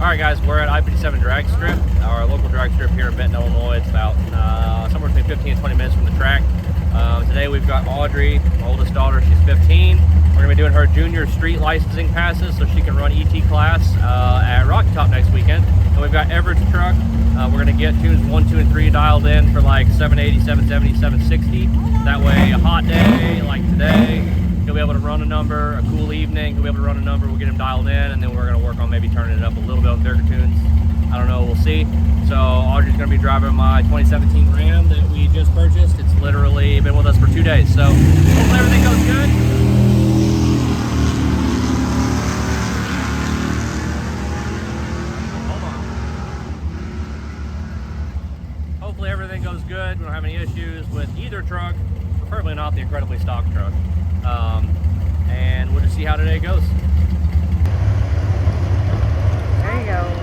Alright guys, we're at I-57 drag strip, our local drag strip here in Benton, Illinois. It's about somewhere between 15 and 20 minutes from the track. Today we've got Audrey, my oldest daughter. She's 15. We're going to be doing her junior street licensing passes so she can run ET class at Rocky Top next weekend. And we've got Everett's truck. We're going to get tunes 1, 2, and 3 dialed in for like 780, 770, 760. That way, a hot day like today, he'll be able to run a number. A cool evening, he'll be able to run a number. We'll get him dialed in, and then we're going to work on maybe turning it up a little bit with bigger tunes. I don't know, we'll see. So Audrey's going to be driving my 2017 Ram that we just purchased. It's literally been with us for 2 days. So hopefully everything goes good. Hopefully everything goes good. We don't have any issues with either truck, preferably not the incredibly stock truck. And we'll just see how today goes. There you go.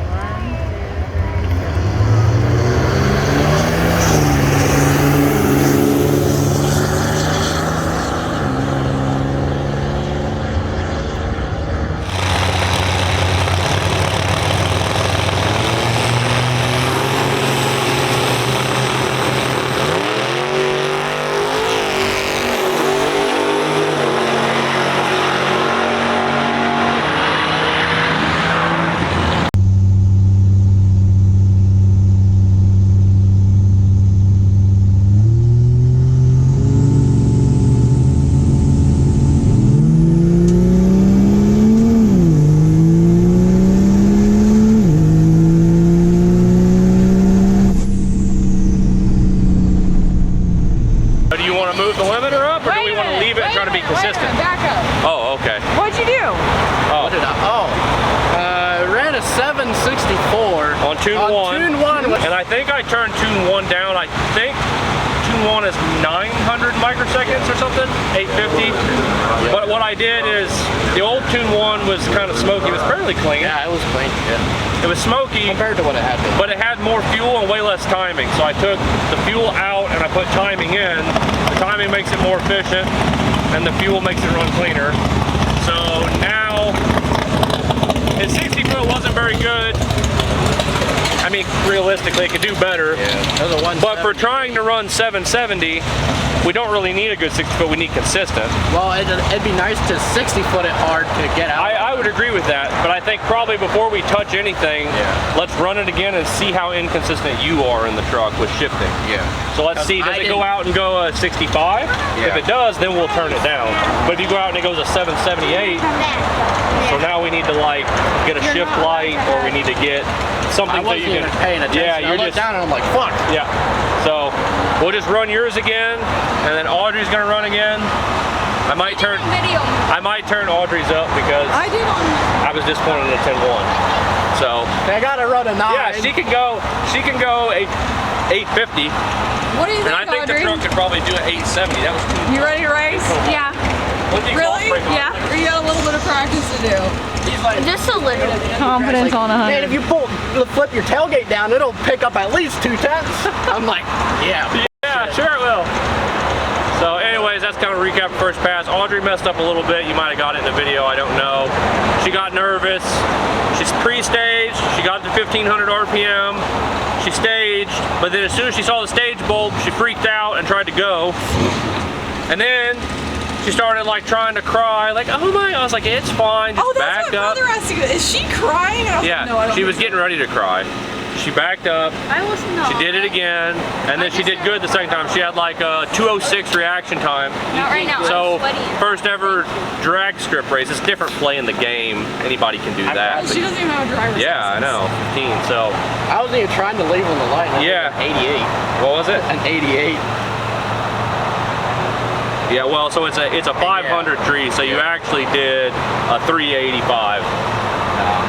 Move the limiter up, or do we want to leave it and try to be consistent? Back up. Oh, okay. What'd you do? Oh. What did I? Ran a 764 on tune 1. Tune 1. And I think I turned tune 1 down. I think tune 1 is 900 microseconds or something, 850. But what I did is, the old tune 1 was kind of smoky. It was fairly clean. Yeah, it was clean. Yeah. It was smoky compared to what it had been. But it had more fuel and way less timing. So I took the fuel out and I put timing in. The timing makes it more efficient, and the fuel makes it run cleaner. So now, his 60 foot wasn't very good. I mean, realistically, it could do better. Yeah, but for trying to run 770, we don't really need a good 60 foot, we need consistent. Well, it'd be nice to 60 foot it hard to get out. I would agree with that, but I think probably before we touch anything, let's run it again and see how inconsistent you are in the truck with shifting. Yeah. So let's see, does it go out and go 65? Yeah. If it does, then we'll turn it down. But if you go out and it goes a 778, so now we need to like get a shift light, or we need to get something so you can paying attention. Yeah, you're I looked down and I'm like, fuck. Yeah. So we'll just run yours again, and then Audrey's gonna run again. I might turn Audrey's up because I was disappointed in the 10-1. So I gotta run a 9. Yeah, she can go 850. What do you think, And I think Audrey? the truck could probably do an 870. That was You ready to race? Yeah. Really? Yeah. Or you got a little bit of practice to do? Just a little. Confidence on 100. Man, if you flip your tailgate down, it'll pick up at least 2 tenths. I'm like, yeah. Yeah, sure it will. So anyways, that's kind of a recap of first pass. Audrey messed up a little bit. You might have got it in the video, I don't know. She got nervous. She's pre-staged. She got to 1500 RPM. She staged, but then as soon as she saw the stage bulb, she freaked out and tried to go. And then she started like trying to cry, like, oh my, I was like, it's fine, just back up. Oh, that's what brother asked to go. Is she crying? I was Yeah, like, no, I don't she was getting ready to cry. She backed up. I was not. She did it again, and then she did good the second time. She had like a 2:06 reaction time. Not right now. So first ever drag strip race. It's different play in the game. Anybody can do that. She doesn't even have a driver's license. Yeah, I know. 15. So I wasn't even trying to leave on the light. Yeah. 88. What was it? An 88. Yeah. Well, so it's a 500 tree. So you actually did a 385.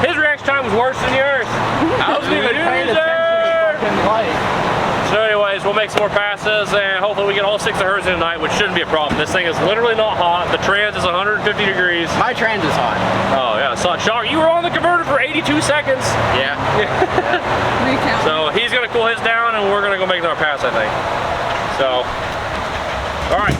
His reaction time was worse than yours. I wasn't even paying attention to the fucking light. So anyways, we'll make some more passes, and hopefully we get all 6 of hers in tonight, which shouldn't be a problem. This thing is literally not hot. The trans is 150 degrees. My trans is hot. Oh yeah, so shock. You were on the converter for 82 seconds. Yeah. Recount. So he's gonna cool his down, and we're gonna go make another pass, I think. So, all right.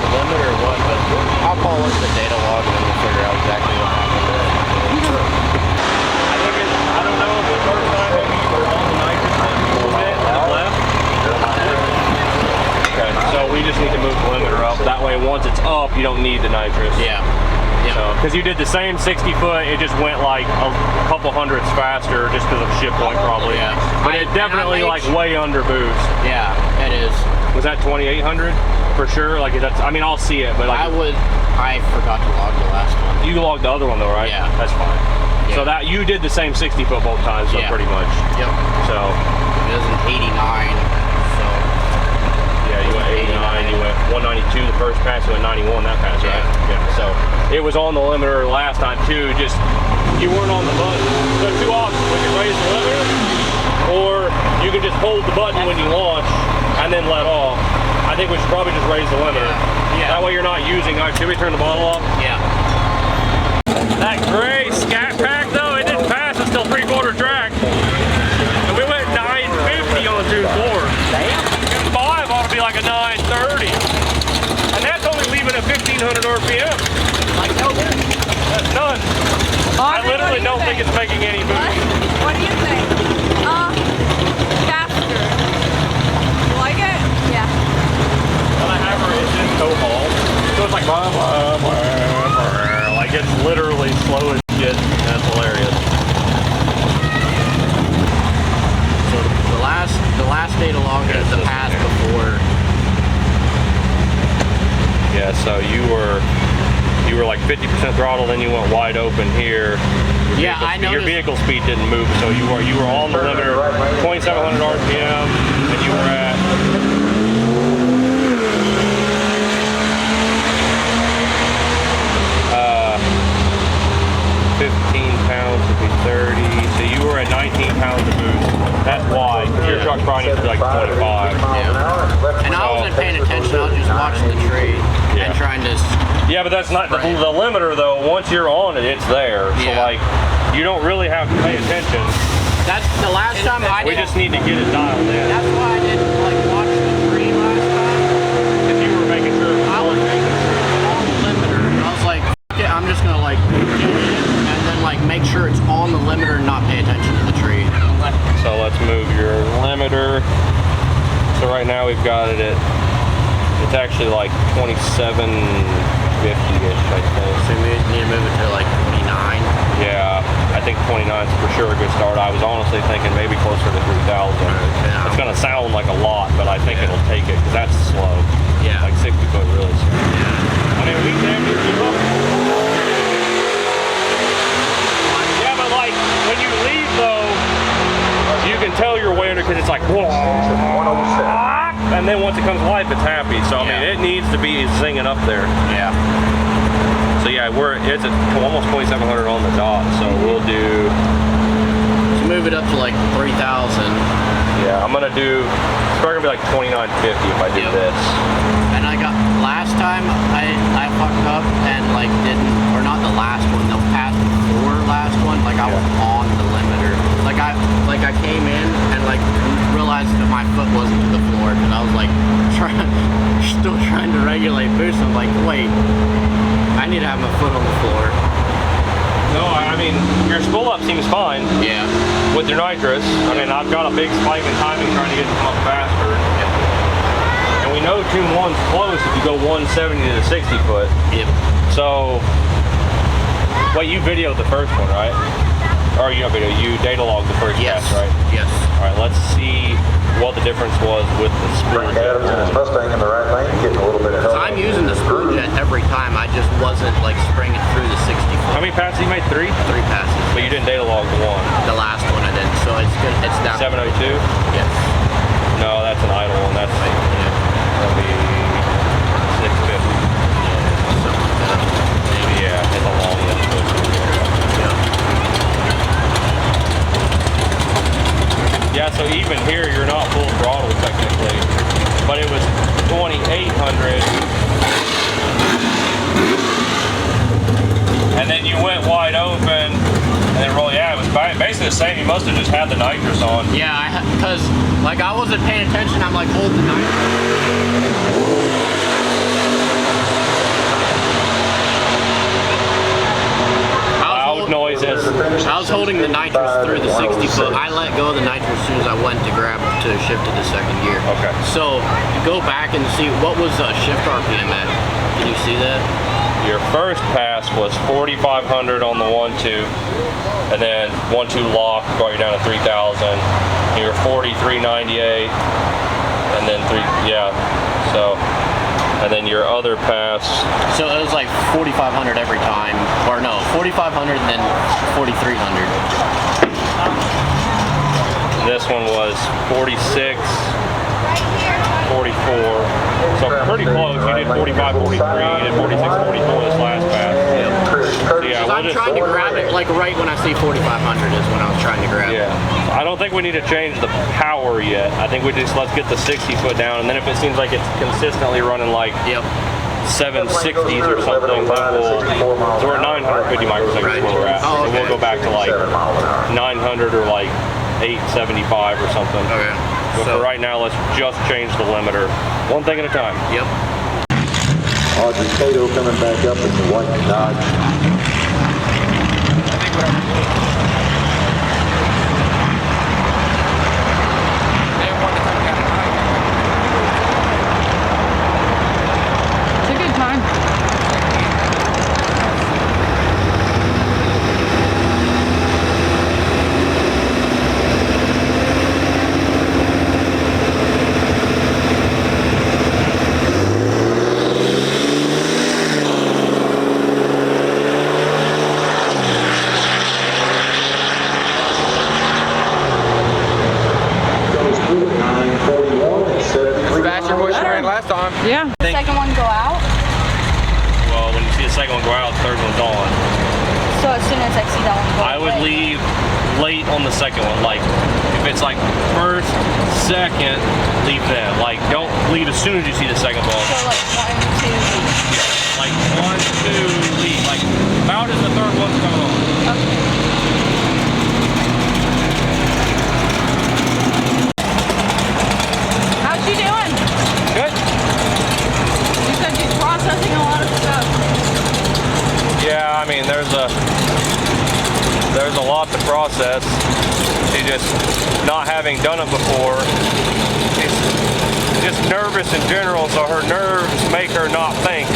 the limit or what, but I'll call up the data log and then we'll figure out exactly what happened there. I don't know if the first time maybe you were on the nitrous a little bit to the left. Okay, so we just need to move the limiter up. That way, once it's up, you don't need the nitrous. Yeah. So, because you did the same 60 foot, it just went like a couple hundredths faster just because of ship point probably. Yeah. But it definitely like way under boost. Yeah, it is. Was that 2800 for sure? Like that's, I mean, I'll see it, but like I forgot to log the last one. you logged the other one though, right? Yeah. That's fine. Yeah. So that you did the same 60 foot both times, so pretty much. Yep. So it was an 89. So yeah, you went 89. You went 192 the first pass. You went 91 that pass, right? Yeah. So it was on the limiter last time too. Just you weren't on the button. So two options: we can raise the limiter, or you can just hold the button when you launch and then let off. I think we should probably just raise the limiter. Yeah. That way you're not using. Should we turn the bottle off? Yeah. That gray scat pack though, it didn't pass until 3/4 track. And we went 950 on June 4. June 5 ought to be like a 930. And that's only leaving at 1500 RPM. Like no good. That's none. I literally don't think it's making any boost. What do you think? Faster. You like it? Yeah. Well, I have her engine co-haul. So it's like blah, blah, blah, blah. Like it's literally slow as shit. That's hilarious. So the last data log is the pass before. Yeah, so you were like 50% throttle, then you went wide open here. Yeah, I noticed. Your vehicle speed didn't move, so you were on the limiter, 2700 RPM, and you were at 15 pounds would be 30, so you were at 19 pounds of boost. That's why, because your truck probably needs to be like 25. Yeah. And I wasn't paying attention, I was just watching the tree and trying to... Yeah, but that's not, the limiter though, once you're on it, it's there. So like, you don't really have to pay attention. That's the last time I We just need to get it dialed in. That's why I didn't like watch the tree last time. Because you were making sure. I was making sure it was on the limiter. I was like, okay, I'm just gonna like get it and then like make sure it's on the limiter and not pay attention to the tree. So let's move your limiter. So right now we've got it at, it's actually like 2750-ish, I think. So we need to move it to like 29. Yeah, I think 29 is for sure a good start. I was honestly thinking maybe closer to 3,000. Yeah. It's gonna sound like a lot, but I think it'll take it, because that's slow. Yeah. Like 60 foot really slow. Yeah. I mean, we damn near keep up. Yeah, but like, when you leave though, you can tell you're way under, because it's like, whoa. And then once it comes to life, it's happy. So I mean, it needs to be singing up there. Yeah. So yeah, it's at almost 2,700 on the dot. So we'll do. So move it up to like 3,000. Yeah, I'm gonna do. It's probably gonna be like 2,950 if I do this. And I got last time I fucked up and like didn't, or not the last one, the past before last one. Like I was on the limiter. Like I came in and like realized that my foot wasn't to the floor, because I was like still trying to regulate boost. I'm like, wait, I need to have my foot on the floor. No, I mean your spool up seems fine. Yeah. With your nitrous, I mean I've got a big spike in timing trying to get them up faster. And we know Tune 1's close if you go 170 to the 60 foot. Yep. So, wait, you videoed the first one, right? Or you don't video, you data logged the first pass, right? Yes. Alright, let's see what the difference was with the spool jet. Adams and his Mustang in the right lane, getting a little bit of help. I'm using the spool jet every time. I just wasn't like springing through the 60 foot. How many passes you made? 3? 3 passes. But you didn't data log the one. The last one I didn't, so it's good. It's down. 702? Yes. No, that's an idle one. That's Like, yeah. that'll be 650. Something like that. Maybe, yeah, it's a long one. Yeah, so even here you're not full throttle technically, but it was 2,800, and then you went wide open, and then roll. Yeah, it was basically the same. You must have just had the nitrous on. Yeah, because like I wasn't paying attention. I'm like holding the nitrous. I was holding the nitrous through the 60 foot. I let go of the nitrous as soon as I went to grab to shift to the second gear. Okay. So go back and see what was shift RPM at. Can you see that? Your first pass was 4,500 on the 1.2, and then 1.2 lock brought you down to 3,000. You're 43.98, and then so. And then your other pass. So it was like 4,500 every time, or no, 4,500 and then 4,300. This one was 46, 44. So pretty close. You did 45, 43. You did 46, 44 this last pass. Yep. So yeah, I'm trying to grab it like right when I see 4,500 is when I was trying to grab it. I don't think we need to change the power yet. I think we just let's get the 60 foot down, and then if it seems like it's consistently running like 760s or something, then so we're at 950 microseconds where we're at. Oh, okay. So we'll go back to like 900 or like 875 or something. Okay. But for right now, let's just change the limiter. One thing at a time. Yep. Audrey Cato coming back up in the white Dodge. It's a good time. Yeah. The second one go out? Well, when you see the second one go out, the third one's on. So as soon as I see that one go I would away. leave late on the second one. Like, if it's like first, second, leave then. Like, don't leave as soon as you see the second ball. So like 1, 2. Like 1, 2, leave. Like, about as the third one's coming on. Okay. How's she doing? Good. You said she's processing a lot of stuff. Yeah, I mean, there's a lot to process. She just, not having done it before, she's just nervous in general, so her nerves make her not think.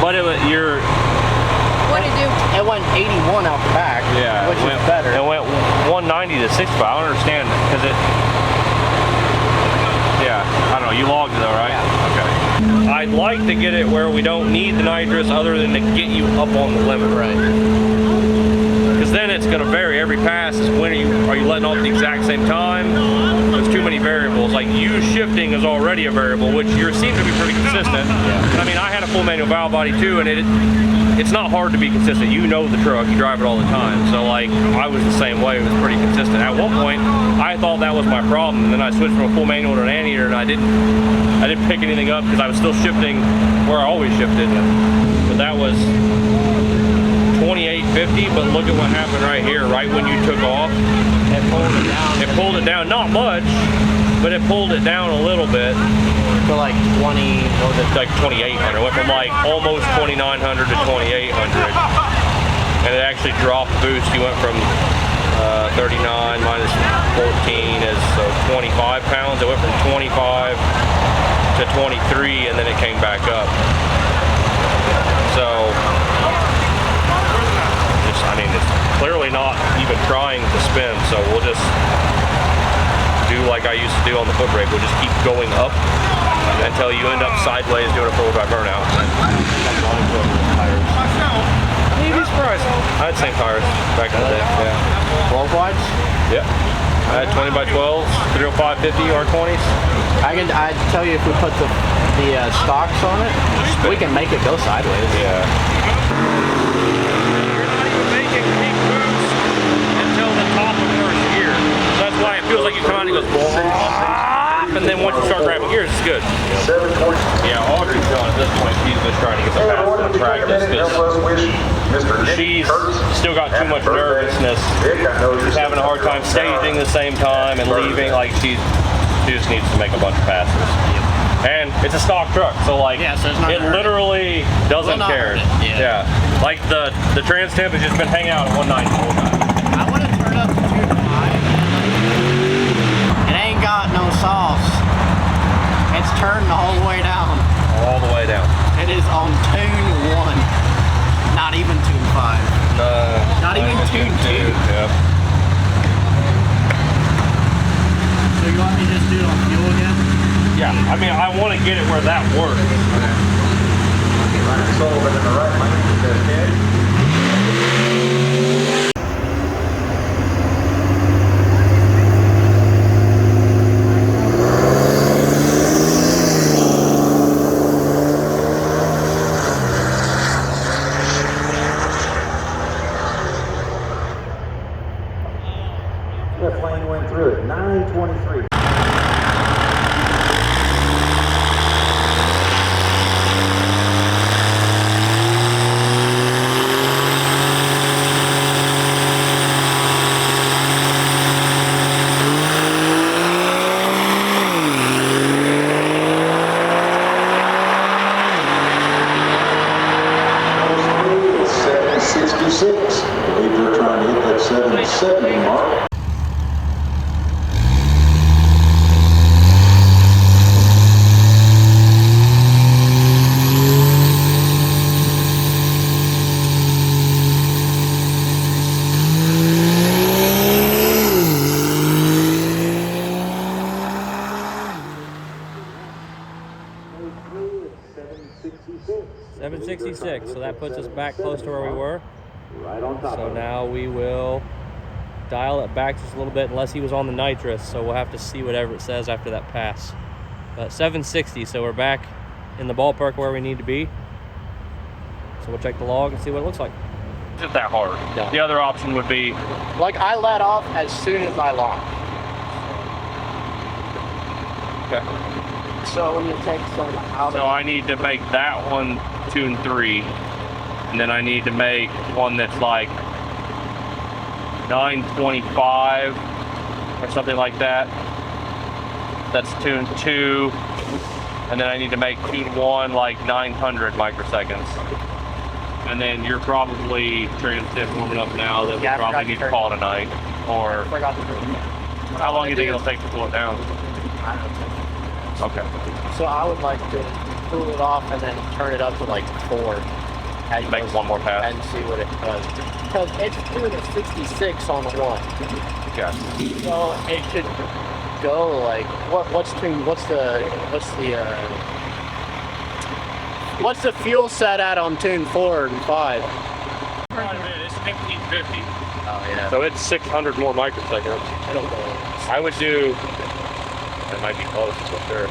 But it was your. What did it do? It went 81 out the back, Yeah, which it is better. It went 190 to 65. I don't understand it because it. Yeah, I don't know. You logged it though, right? Yeah. Okay. I'd like to get it where we don't need the nitrous other than to get you up on the limit. Right. Because then it's going to vary. Every pass is when are you letting off at the exact same time? There's too many variables. Like you shifting is already a variable, which you seem to be pretty consistent. Yeah. I mean, I had a full manual valve body too, and it's not hard to be consistent. You know the truck, you drive it all the time. So like, I was the same way. It was pretty consistent. At one point, I thought that was my problem, and then I switched from a full manual to an anteater, and I didn't pick anything up because I was still shifting where I always shifted. But that was 2850. But look at what happened right here. Right when you took off, It pulled it down. it pulled it down. Not much, but it pulled it down a little bit. To like 20, What was it, like 2,800. It went from like almost 2,900 to 2,800. And it actually dropped boost. You went from 39 minus 14 is 25 pounds. It went from 25 to 23, and then it came back up. So, I mean, it's clearly not even trying to spin. So we'll just do like I used to do on the foot brake. We'll just keep going up until you end up sideways doing a full drive burnout. You'd be surprised. I had the same tires back in the day. Yeah. 12 wides? Yeah. I had 20 by 12s, 305/50 R20s. I'd tell you if we put the stocks on it, we can make it go sideways. Yeah. You're not even making peak boost until the top of first gear. So that's why it feels like you come out and it goes and then once you start grabbing gears, it's good. Yeah, Audrey's going at this point. She's just trying to get some fast on practice because she's still got too much nervousness. She's having a hard time staging at the same time and leaving. Like she just needs to make a bunch of passes. And it's a stock truck, so like so it literally doesn't care. Yeah. Like the trans temp has just been hanging out at 190 the whole time. I want to turn up to 2.5. It ain't got no sauce. It's turned the whole way down. All the way down. It is on tune 1. Not even tune 5. Not even tune 2. Yeah. So you want me to just do it on fuel again? Yeah, I mean, I want to get it where that works. Sullivan in the right lane, okay. That plane went through it, 923. I believe they're trying to hit that 770 mark. $766, so that puts us back close to where we were. Right on top. So now we will dial it back just a little bit, unless he was on the nitrous, so we'll have to see whatever it says after that pass. But 760, so we're back in the ballpark where we need to be. So we'll check the log and see what it looks like. It's that hard. Yeah. The other option would be, Like I let off as soon as I locked. okay. So when you take some out So I need to make that one tune 3, and then I need to make one that's like 925 or something like that. That's tune 2, and then I need to make tune 1 like 900 microseconds. And then you're probably trans-tip warming up now that we Yeah, I probably forgot need to to turn call tonight. Or I forgot to turn it. how long do you think it'll take to cool it down? I don't know. Okay. So I would like to cool it off, and then turn it up to like 4. And Make one more pass. and see what it does. Because it's doing a 66 on the 1. Okay. So it should go like what's the fuel set at on tune 4 and 5? It's 1550. Oh yeah. So it's 600 more microseconds. I don't know. I would do, it might be close for sure.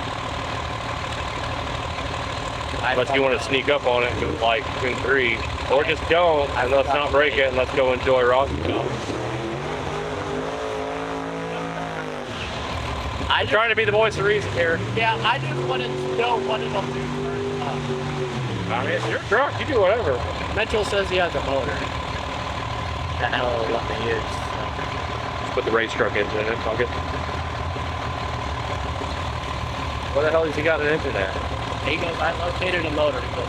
Unless you want to sneak up on it and go like tune 3. Or just don't, and let's not break it, and let's go enjoy Rocky. I'm trying to be the voice of reason here. Yeah, I just wanted to know what it'll do first. I mean, it's your truck, you do whatever. Mitchell says he has a motor. That will let me use. Just put the race truck engine in it, fuck it. What the hell has he got an engine there? He goes, I located a motor. He goes,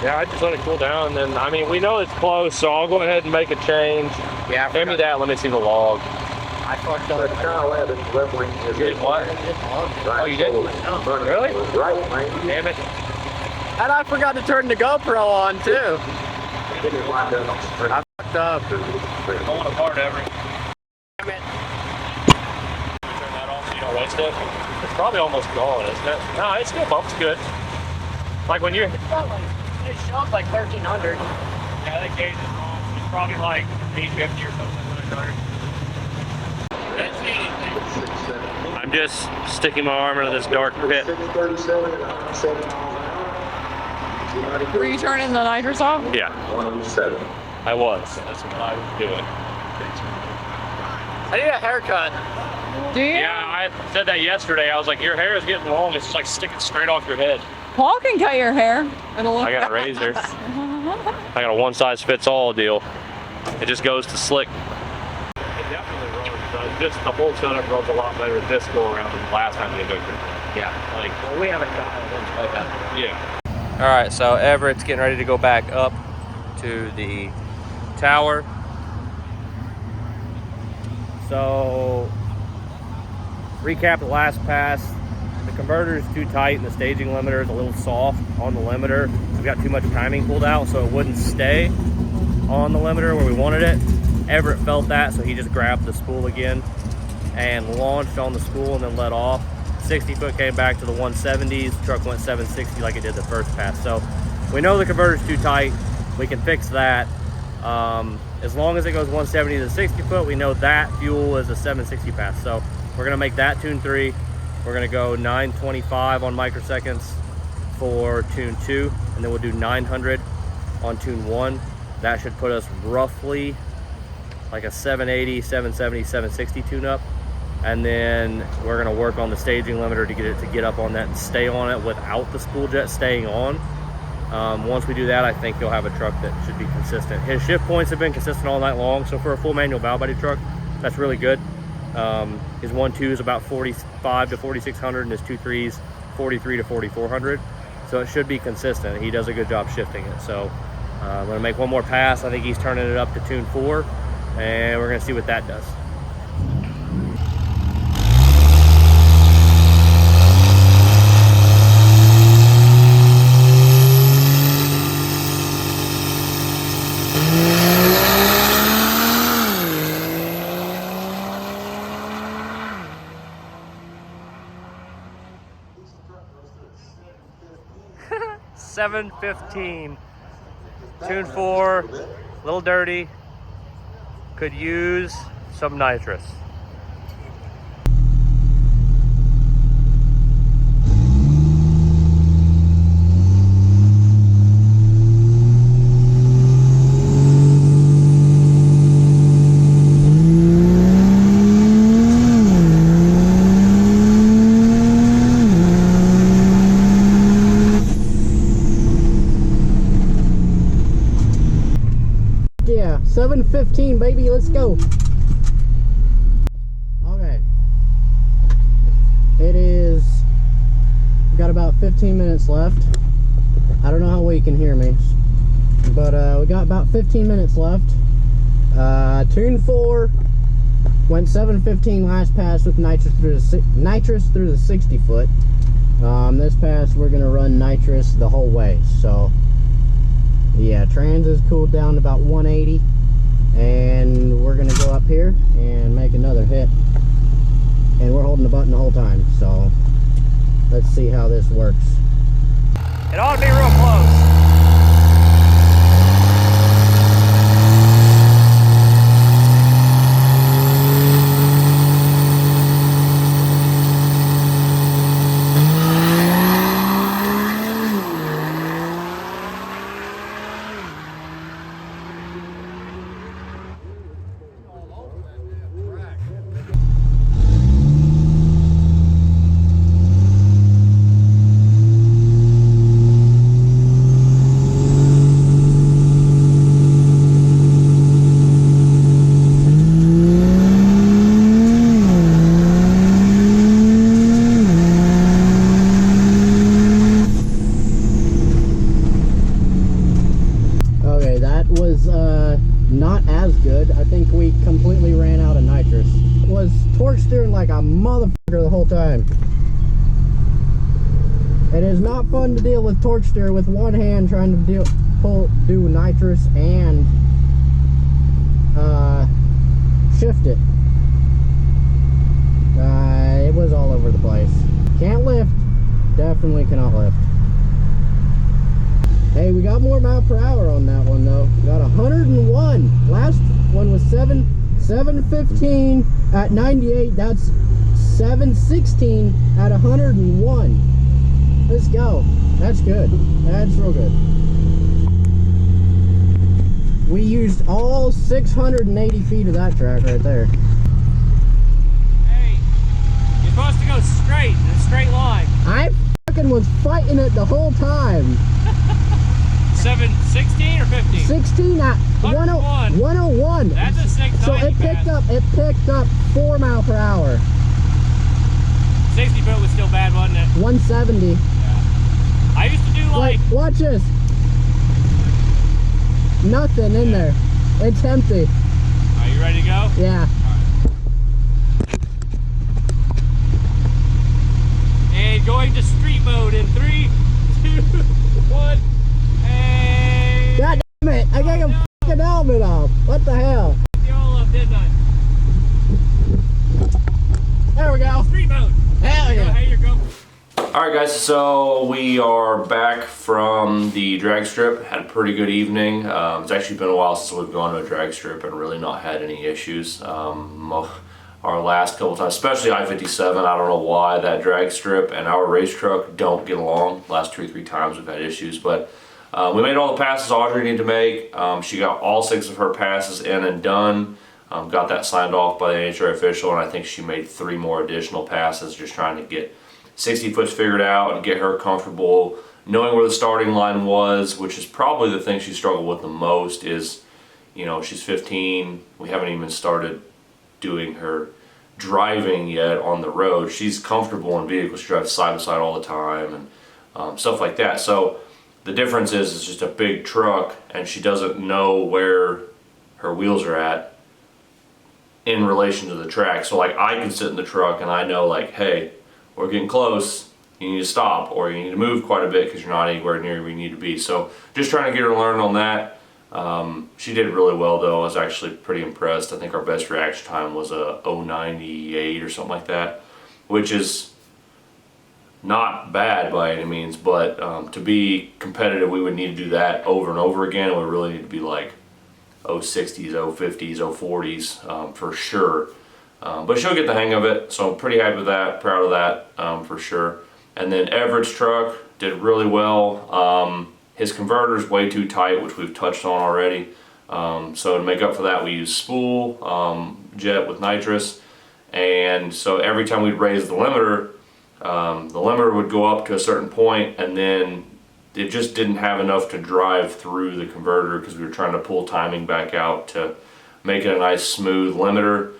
Yeah, I just let it cool down, and then, I mean, we know it's close, so I'll go ahead and make a change. yeah, Hand me that, let me see the log. I fucked up. Channel 11 delivering is You did what? Oh, you did? Really? Right, man. Damn it. And I forgot to turn the GoPro on too. Get it lined up. I fucked up. Pulling apart, Everett. Damn it. Turn that off so you don't waste it. It's probably almost gone, isn't it? No, it still bumps good. Like when you're... It shows like 1300. Yeah, the gauge is wrong. It's probably like 850 or something. I'm just sticking my arm into this dark pit. 637 and 7 miles an hour. Were you turning the nitrous off? Yeah, 107. I was. That's what I was doing. I need a haircut. Do you? Yeah, I said that yesterday. I was like, your hair is getting long. It's just like sticking straight off your head. Paul can cut your hair. It'll look I got a razor. I got a one-size-fits-all deal. It just goes to slick. It definitely runs. Just the whole setup runs a lot better this go around than the last time they took it. Yeah. Like, Well, we haven't got it like that. yeah. All right, so Everett's getting ready to go back up to the tower. So, recap the last pass. The converter is too tight and the staging limiter is a little soft on the limiter. We've got too much timing pulled out, so it wouldn't stay on the limiter where we wanted it. Everett felt that, so he just grabbed the spool again and launched on the spool and then let off. 60 foot came back to the 170s. The truck went 760 like it did the first pass. So we know the converter's too tight. We can fix that. As long as it goes 170 to 60 foot, we know that fuel is a 760 pass. So we're gonna make that tune 3. We're gonna go 925 on microseconds for tune 2, and then we'll do 900 on tune 1. That should put us roughly like a 780, 770, 760 tune up. And then we're gonna work on the staging limiter to get it to get up on that and stay on it without the spool jet staying on. Once we do that, I think you'll have a truck that should be consistent. His shift points have been consistent all night long, so for a full manual valve body truck, that's really good. His 1.2 is about 45 to 4,600, and his 2.3 43 to 4,400. So it should be consistent. He does a good job shifting it. So I'm gonna make one more pass. I think he's turning it up to tune 4, and we're gonna see what that does. $715. Tune 4, a little dirty. Could use some nitrous. Yeah, 7:15, baby. Let's go. Okay. It is. Got about 15 minutes left. I don't know how well you can hear me, but we got about 15 minutes left. Tune 4 Went 715 last pass with nitrous through the 60 foot. This pass we're gonna run nitrous the whole way. So yeah, trans is cooled down to about 180, and we're gonna go up here and make another hit. And we're holding the button the whole time. So let's see how this works. It ought to be real close. Not as good. I think we completely ran out of nitrous. Was torque steering like a motherfucker the whole time. It is not fun to deal with torque steer with one hand trying to do nitrous and shift it. It was all over the place. Can't lift. Definitely cannot lift. Hey, we got more mile per hour on that one though. Got 101. Last one was 715 at 98. That's 716 at 101. Let's go. That's good. That's real good. We used all 680 feet of that track right there. Hey, you're supposed to go straight in a straight line. I fucking was fighting it the whole time. 716 or 15? 16 at 101. 101. That's a 690. So it picked up 4 mile per hour. 60 foot was still bad, wasn't it? 170. Yeah. I used to do like... Wait, watch this. Nothing in there. It's empty. Are you ready to go? Yeah. And going to street mode in 3, 2, 1, and... God damn it! I got a fucking helmet off. What the hell? The all up, didn't I? There we go. Street mode. Hell yeah. Hey, you go. Alright guys, so we are back from the drag strip. Had a pretty good evening. It's actually been a while since we've gone to a drag strip and really not had any issues. Our last couple times, especially I-57, I don't know why that drag strip and our race truck don't get along. Last 2 or 3 times we've had issues, but we made all the passes Audrey needed to make. She got all 6 of her passes in and done. Got that signed off by the NHRA official, and I think she made 3 more additional passes, just trying to get 60 foots figured out and get her comfortable knowing where the starting line was, which is probably the thing she struggled with the most. Is, you know, she's 15. We haven't even started doing her driving yet on the road. She's comfortable in vehicles. She drives side by side all the time and stuff like that. So the difference is it's just a big truck and she doesn't know where her wheels are at in relation to the track. So like I can sit in the truck and I know like, hey, we're getting close, you need to stop, or you need to move quite a bit because you're not anywhere near where you need to be. So just trying to get her to learn on that. She did really well though. I was actually pretty impressed. I think our best reaction time was a 098 or something like that, which is not bad by any means, but to be competitive we would need to do that over and over again. We really need to be like 060s, 050s, 040s for sure. But she'll get the hang of it, so I'm pretty happy with that, proud of that for sure. And then Everett's truck did really well. His converter's way too tight, which we've touched on already. So to make up for that, we use spool jet with nitrous. And so every time we'd raise the limiter would go up to a certain point, and then it just didn't have enough to drive through the converter because we were trying to pull timing back out to make it a nice smooth limiter.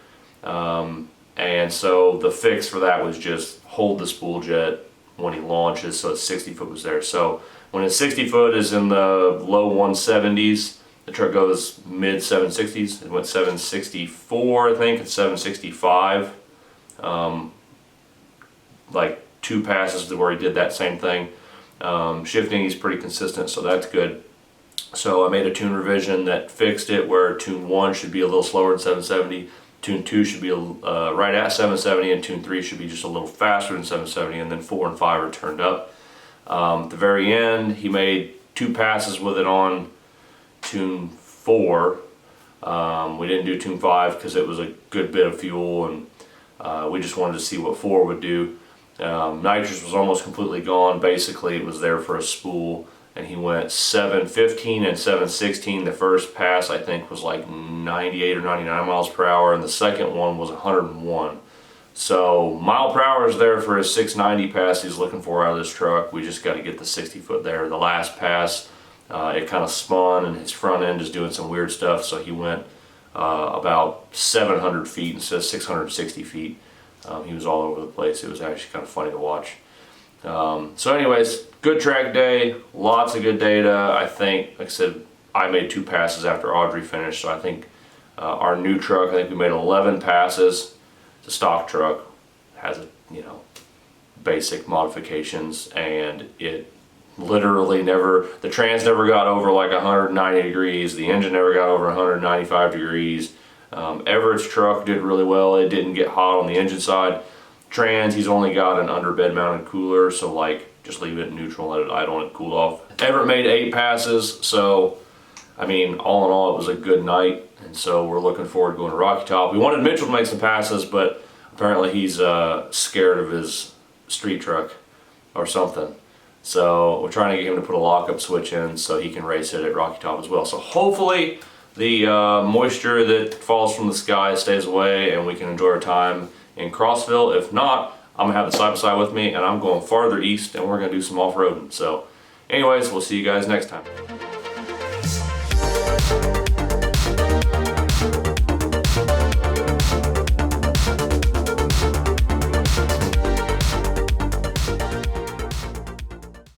And so the fix for that was just hold the spool jet when he launches so 60 foot was there. So when his 60 foot is in the low 170s, The truck goes mid 760s. It went 764, I think, and 765. Like 2 passes to where he did that same thing. Shifting, he's pretty consistent, so that's good. So I made a tune revision that fixed it where tune 1 should be a little slower than 770, tune 2 should be right at 770, and tune 3 should be just a little faster than 770, and then 4 and 5 are turned up. At the very end, he made 2 passes with it on tune 4. We didn't do tune 5 because it was a good bit of fuel, and we just wanted to see what 4 would do. Nitrous was almost completely gone. Basically, it was there for a spool, and he went 715 and 716. The first pass, I think, was like 98 or 99 miles per hour, and the second one was 101. So mile per hour is there for his 690 pass he's looking for out of this truck. We just got to get the 60 foot there. The last pass, it kind of spun, and his front end is doing some weird stuff, so he went about 700 feet instead of 660 feet. He was all over the place. It was actually kind of funny to watch. So anyways, good track day, lots of good data. I think, like I said, I made 2 passes after Audrey finished, so I think our new truck, I think we made 11 passes. It's a stock truck, has basic modifications, and it literally the trans never got over like 190 degrees, the engine never got over 195 degrees. Everett's truck did really well. It didn't get hot on the engine side. Trans, he's only got an under bed mounted cooler, so like just leave it neutral, let it idle, and it cool off. Everett made 8 passes, so I mean, all in all, it was a good night, and so we're looking forward to going to Rocky Top. We wanted Mitchell to make some passes, but apparently he's scared of his street truck or something. So we're trying to get him to put a lockup switch in so he can race it at Rocky Top as well. So hopefully the moisture that falls from the sky stays away and we can enjoy our time in Crossville. If not, I'm gonna have the side-by-side with me, and I'm going farther east, and we're gonna do some off-roading. So anyways, we'll see you guys next time.